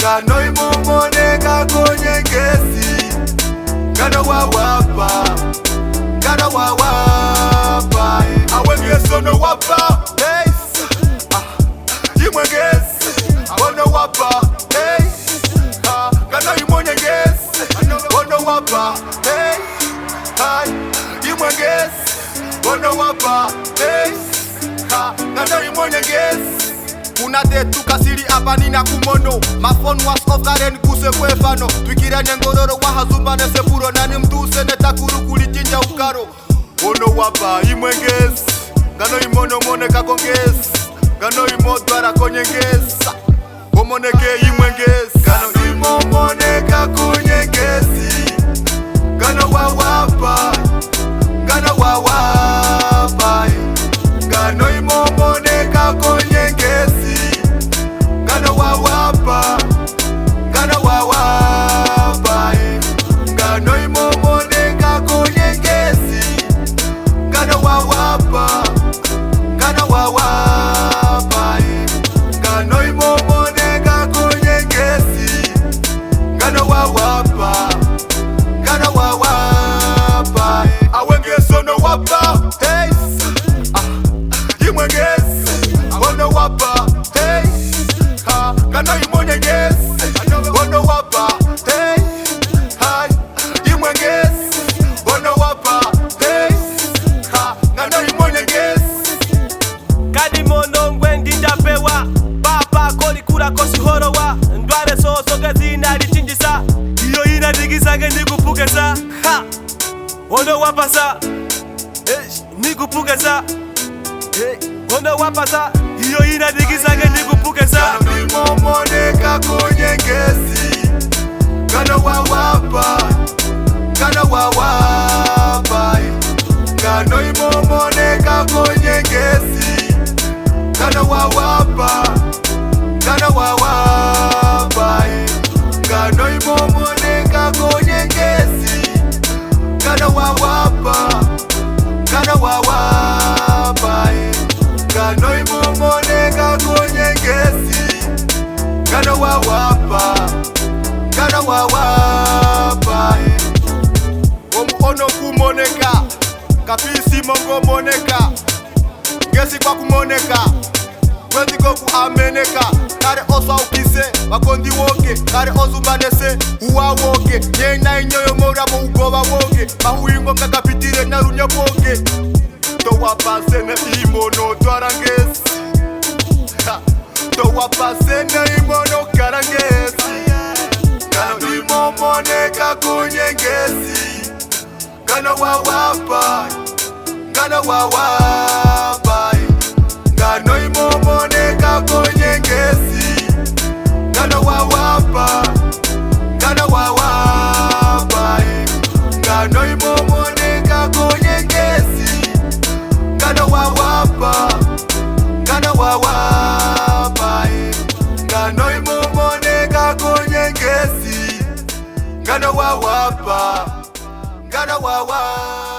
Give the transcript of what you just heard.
ngano imomoneka konyengezi ngano wawapa ngano wawapa awengesono wapa hey imwengezi abono wapa hey ngano imonyengezi bono wapa hey imwengezi bono wapa hey ngano imonyengezi unatetu kasiri abanina kumono mafon was of karen kuse kwefano twikira nyangororo wahazumba nesepuro nani mtuse netakuru kulichinja ukaro bono wapa imwengezi ngano imono moneka kongezi ngano imodwara konyengeza omoneke imwengezi ngano imomoneka konyengezi ngano wawapa ngano wawapa ngano imomoneka konyengezi ngano wawapa ngano wawapa ngano imomoneka konyengezi ngano wawapa ngano wawapa ngano imomoneka konyengezi ngano wawapa ngano wawapa awengesono wapa hey imwengezi abono wapa hey ngano imonyengezi bono wapa hey imwengezi bono wapa hey ngano imonyengezi kadi mono ngwendi ndapewa papa koli kula kosihorowa ndware sosogezi nalichinjisa iyo inadigizange nikupugeza bono wapasa nikupugeza bono wapasa iyo inadigizange nikupugeza ngano imomoneka konyengezi ngano wawapa ngano wawapa ngano imomoneka konyengezi ngano wawapa ngano wawapa ngano imomoneka konyengezi ngano wawapa ngano wawapa ngano imomoneka konyengezi ngano wawapa ngano wawapa omukono kumoneka kapisi mongo moneka ngesi kwa kumoneka kwezi goku ameneka kare osa ukise bakondi woke kare ozumbanese uwa woke nyena inyoyo morabo ugoba woke bahuingo ngakapitire na runya woke to wapase na imono twarangesi to wapase na imono karangesi ngano imomoneka konyengezi ngano wawapa ngano wawapa ngano imomoneka konyengezi ngano wawapa ngano wawapa ngano imomoneka konyengezi ngano wawapa ngano wawapa ngano imomoneka konyengezi ngano wawapa ngano wawapa